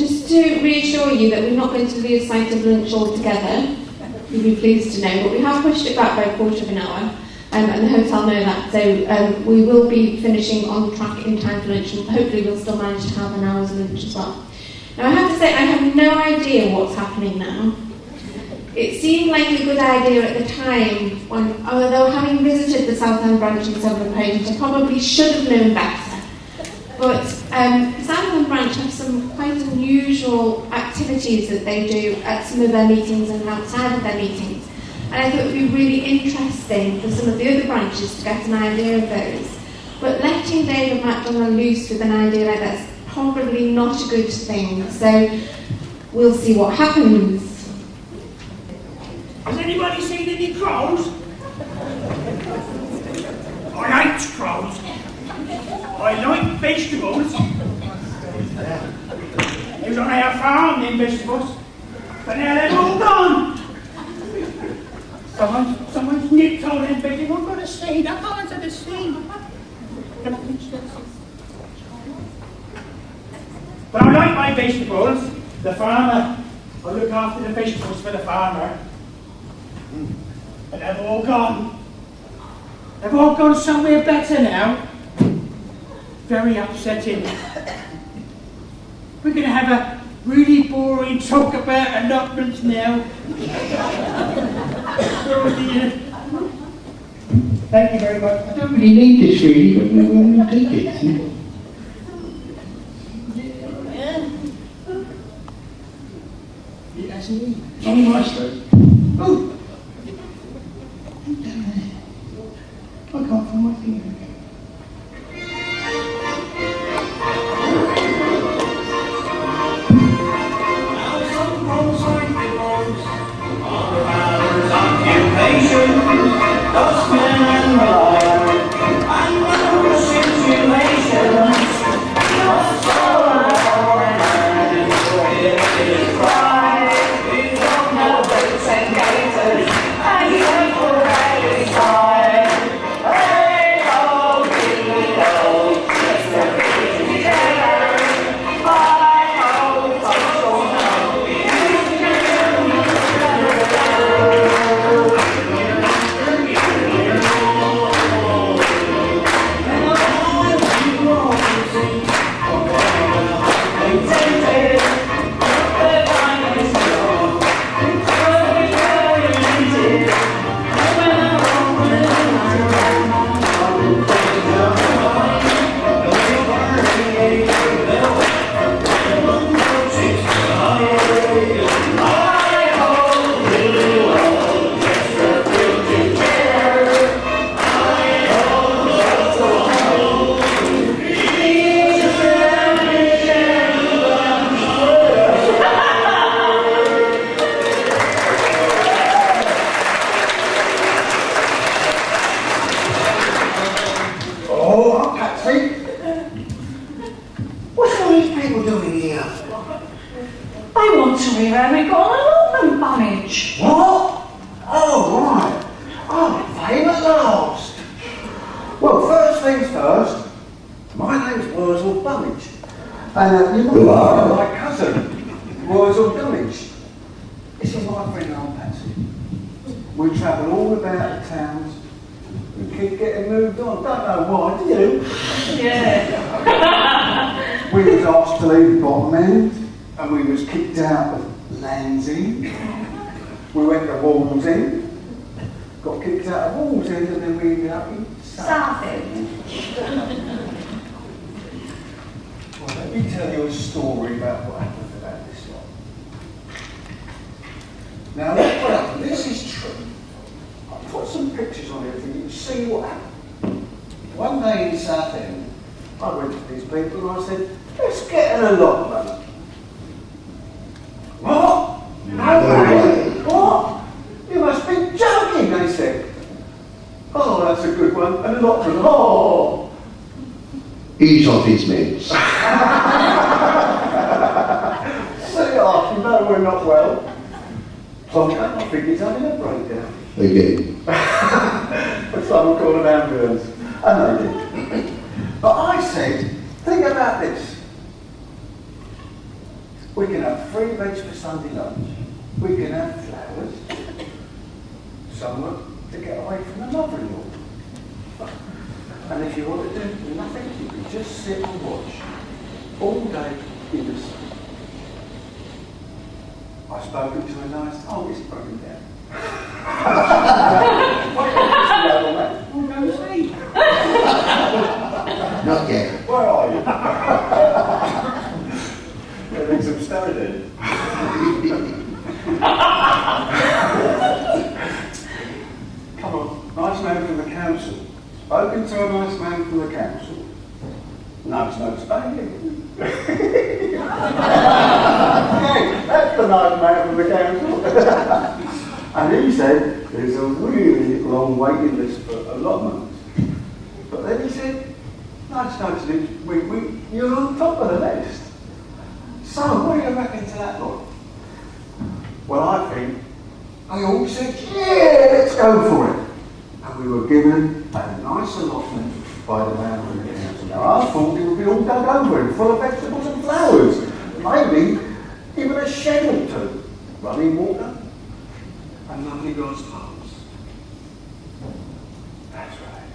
Just to reassure you that we're not going to lose sight of lunch altogether, you'll be pleased to know, but we have pushed it back by a quarter of an hour, and the hotel know that, so we will be finishing on track in time for lunch, and hopefully we'll still manage to have an hour's lunch as well. Now I have to say, I have no idea what's happening now. It seemed like a good idea at the time, when, although having visited the Southend Branch and Southend Branch, I probably should have known better. But Southend Branch have some quite unusual activities that they do at some of their meetings and outside of their meetings. And I thought it would be really interesting for some of the other branches to get an idea of those. But letting David McDonagh loose with an idea like that's probably not a good thing. So we'll see what happens. Has anybody seen any crows? I hate crows. I like vegetables. It was on our farm, them vegetables. But now they're all gone. Someone's nipped all them vegetables. I've got a seed. I can't have a seed. But I like my vegetables. The farmer, I look after the vegetables for the farmer. But they've all gone. They've all gone somewhere better now. Very upsetting. We're going to have a really boring talk about allotments now. Oh dear. Thank you very much. I don't really need this really, but we'll take it. Oh, nice though. Oh! I can't find my finger again. Worzel Bummage. And you might know my cousin, Worzel Bummage. This is my friend Aunt Patsy. We travel all about the towns. We keep getting moved on. Don't know why, do you? Yeah. We was asked to leave the bottom end, and we was kicked out of Land's End. We went to Walls End, got kicked out of Walls End, and then we ended up in Southend. Well, let me tell you a story about what happened about this lot. Now, well, this is true. I'll put some pictures on here for you to see what happened. One day in Southend, I went to these people and I said, let's get an allotment. What? No way. What? You must be joking, they said. Oh, that's a good one. An allotment. Oh. He's off his meds. See, oh, you know we're not well. So I think he's having a breakdown. Again. But someone called an ambulance. And they did. But I said, think about this. We can have 3 veg for Sunday lunch. We can have flowers. Somewhere to get away from the mother-in-law. And if you want to do nothing, you can just sit and watch all day in the sun. I've spoken to a nice... Oh, it's broken down. We'll go see. Not yet. Where are you? Getting some started. Come on, nice man from the council. Spoken to a nice man from the council. No, it's no spanking. Yeah, that's the nice man from the council. And he said there's a really long waiting list for allotments. But then he said, nice, you're on top of the list. So, what do you reckon to that lot? Well, I think they all said, yeah, let's go for it. And we were given a nice allotment by the man from the council. Now, I thought it would be all dug over and full of vegetables and flowers. Maybe even a shed or 2. Running water and lovely glass palms. That's right.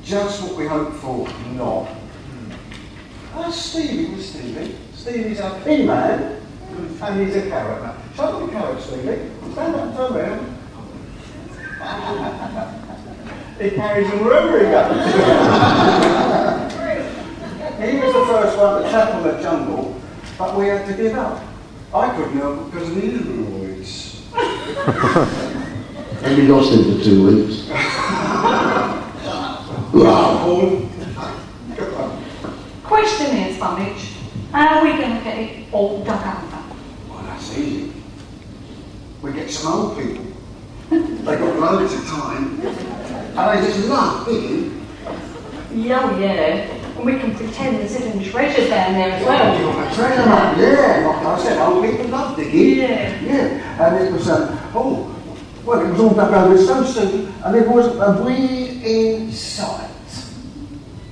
Just what we hoped for, not. Stevie was Stevie. Stevie's a pea man, and he's a carrot man. Show me the carrot, Stevie. Stand up and turn around. He carries them wherever he goes. He was the first one to tackle the jungle, but we had to give up. I couldn't help it because of the hemorrhoids. And we lost him for 2 weeks. Question is, Bummage, how are we going to get it all dug over? Well, that's easy. We get some old people. They've got loads of time, and they just love digging. Yeah. And we can pretend there's hidden treasure down there as well. You're a treasure map, yeah. Like I said, old people love digging. Yeah. And it was, it was all dug over so soon, and there wasn't a weed in sight.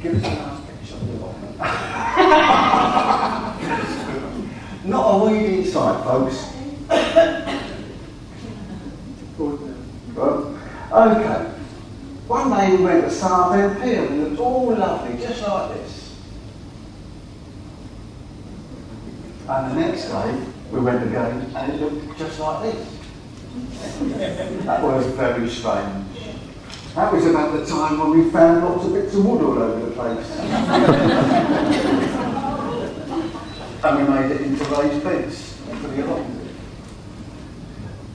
Give us a nice picture of the allotment. Not a weed in sight, folks. Okay. One day we went to Southend and it was all lovely, just like this. And the next day we went again and it looked just like this. That was very strange. That was about the time when we found lots of bits of wood all over the place. And we made it into raised beds for the allotment.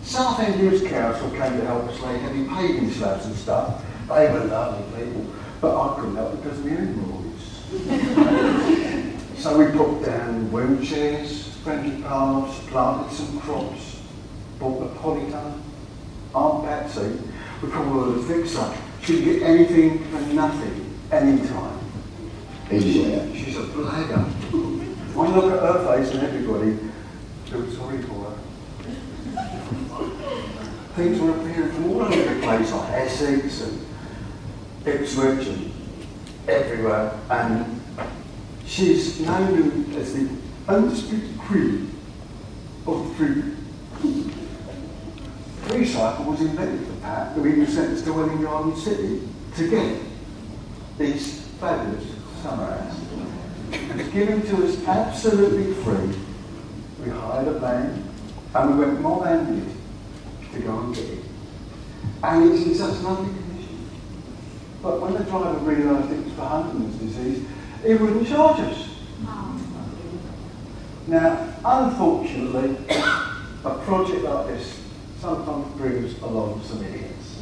Southend Council came to help us lay heavy paving slabs and stuff. They were lovely people, but I couldn't help because of the hemorrhoids. So we put down wheelchairs, friendly paths, planted some crops, bought a polytunnel. Aunt Patsy, we call her the fixer. She'd get anything for nothing, anytime. She's a blagger. One look at her face and everybody felt sorry for her. Things were appearing from all over the place, like Essex and Ipswich and everywhere, and she's known as the undisputed queen of the fruit. Free cycle was invented for Pat, who he was sentenced to Welling Garden City to get these fabulous summer houses. It was given to us absolutely free. We hired a van and we went more than did to go and get it. And it's in such lovely condition. But when the driver realised it was for Huntington's disease, he wouldn't charge us. Now, unfortunately, a project like this sometimes brings along some idiots.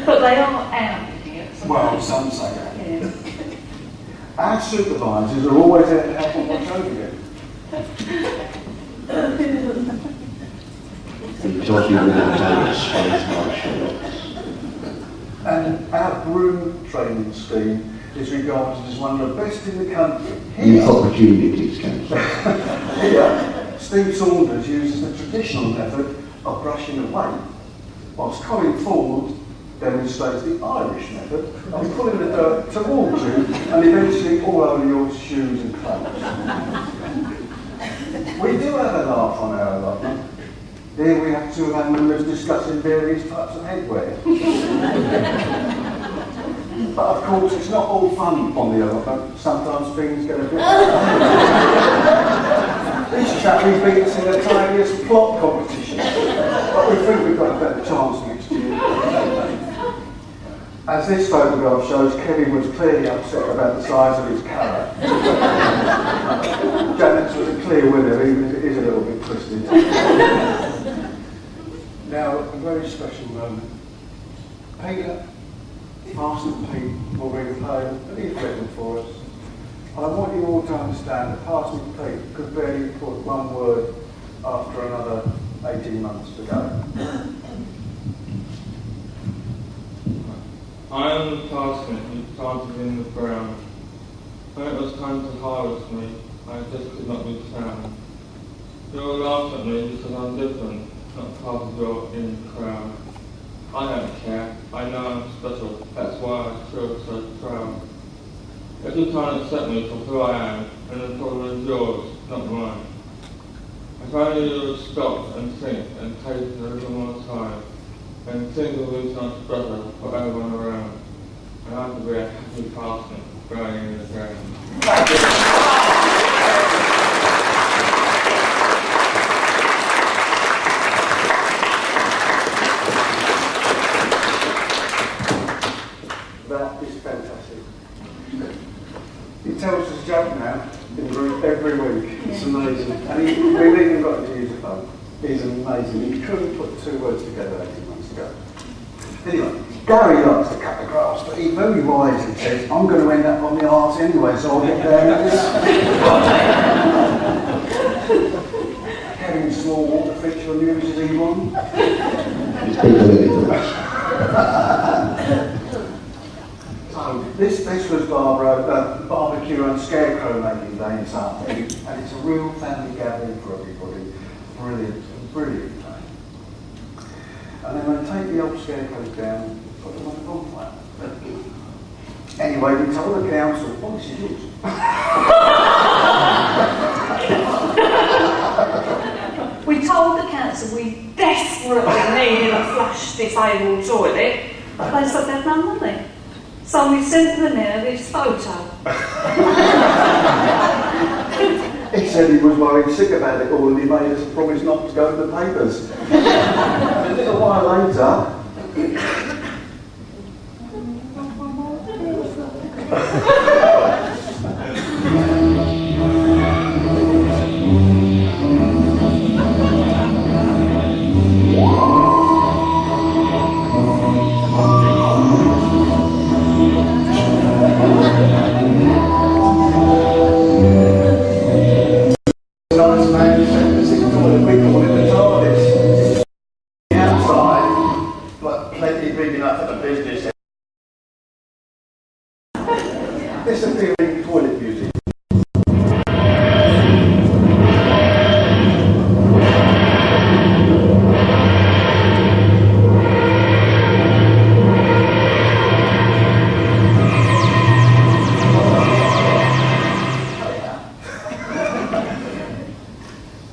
But they are our idiots. Well, some say that. Yeah. Our supervisors are always there to help and watch over you. And our broom training scheme is regarded as one of the best in the country. Youth Opportunities Council. Here, Steve Saunders uses the traditional method of brushing away, whilst Colin Ford demonstrates the Irish method of pulling the dirt towards you and eventually all over your shoes and clothes. We do have a laugh on our allotment. Here we have two of our members discussing various types of headwear. But of course it's not all fun on the allotment. Sometimes things get a bit... This chap, he beat us in the tiniest plot competition. But we think we've got a better chance next year. As this photograph shows, Kevin was clearly upset about the size of his carrot. Janet's was a clear winner, even if it is a little bit twisted. Now, a very special moment. Peter, Parsnip Pete, will read a poem that he's written for us. I want you all to understand that Parsnip Pete could barely put one word after another 18 months to go. I am the parsnip you planted in the ground. When it was time to harvest me, I just could not be found. You will laugh at me because I'm different, not part of your in crowd. I don't care, I know I'm special, that's why I feel so proud. If you can't accept me for who I am, then the problem is yours, not mine. If only you would stop and think and take a little more time, and think of these much better for everyone around. And I could be a happy parsnip growing in the ground. That is fantastic. He tells us a joke now in group every week. It's amazing. And we've even got him to use a phone. He's amazing. He couldn't put two words together 18 months ago. Anyway, Gary likes to cut the grass, but he very wisely says, I'm going to end up on the arse anyway, so I'll get down with this. Kevin's small water feature amuses E1. It's people in it. So, this was barbecue and scarecrow making day in Southend, and it's a real family gathering for everybody. Brilliant, brilliant day. And then they take the old scarecrows down and put them on the bonfire. Anyway, we told the council, oh, this is yours. We told the council we desperately needed a flush disabled toilet. They said they'd no money. So we sent them there this photo. He said he was worried sick about it all and he made us a promise not to go to the papers. A little while later, nice man said, this is toilet, we call it the TARDIS. The outside, but plenty big enough for the business. Disappearing toilet music.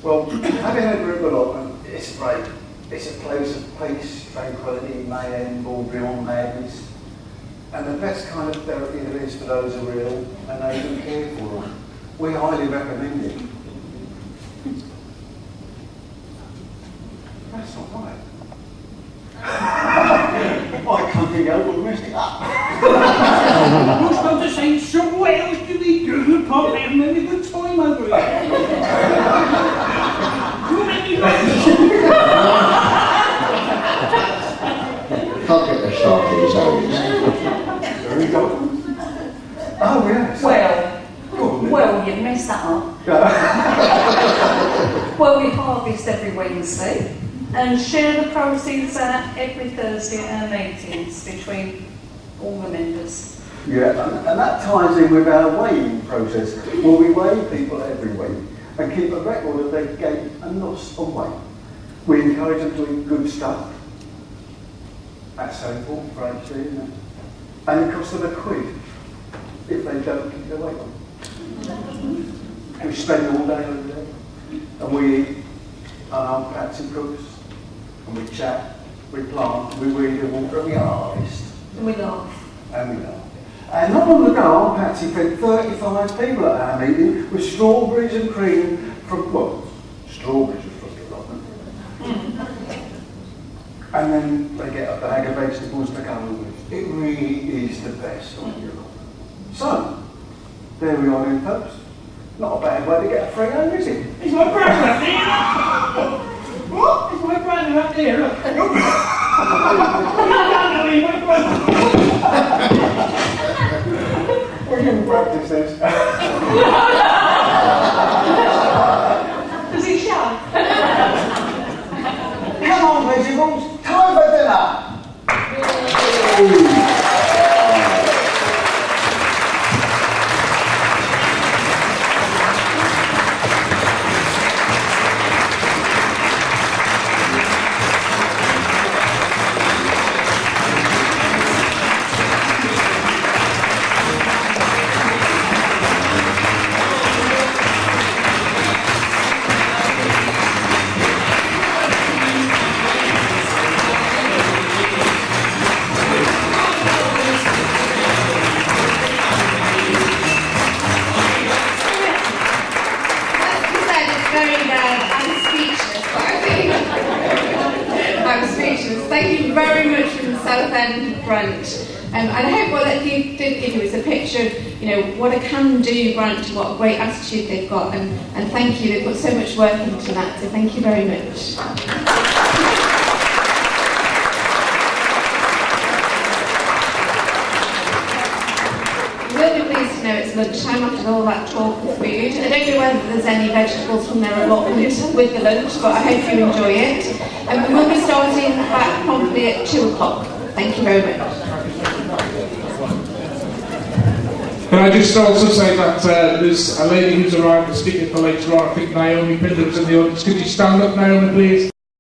Well, having a group allotment, it's great. It's a place of peace, tranquility, mayhem, beyond madness. And the best kind of therapy there is for those who are ill and those who care for them. We highly recommend it. That's all right. I can't think out what messed it up. You're supposed to say, so what else do we do apart from having a good time over here? You make me laugh. Can't get their start in his own. There we go. Oh, yes. Well, you've messed that up. Well, we harvest every Wednesday and share the proceeds out every Thursday at our meetings between all the members. Yeah, and that ties in with our weighing process, where we weigh people every week and keep a record of their gain and loss of weight. We encourage them to eat good stuff. That's so important for HDA, isn't it? And it costs them £1 if they don't keep their weight on. And we spend all day over there. And we eat, and Aunt Patsy cooks, and we chat, we plant, we weed and water, and we harvest. And we laugh. And we laugh. And not long ago, Aunt Patsy fed 35 people at our meeting with strawberries and cream from, well, strawberries are from the Allotment. And then they get a bag of vegetables to come with. It really is the best on your Allotment. So, there we are then, folks. Not a bad way to get a free home, is it? It's my brother up there! What? It's my brother up there, look! My brother! We can practice this. Does he shout? Come on, vegables, time for dinner! Thank you very much from the Southend Branch. And I hope what that did give you is a picture of, you know, what a can-do branch, what a great attitude they've got, and thank you. They've put so much work into that, so thank you very much. You will be pleased to know it's lunchtime after all that talk of food. I don't know whether there's any vegetables from their allotment with the lunch, but I hope you enjoy it. And we will be starting back promptly at 2 o'clock. Thank you very much. Can I just also say that there's a lady who's arrived to speak for later on, I think Naomi Pindler's in the audience. Could you stand up, Naomi, please?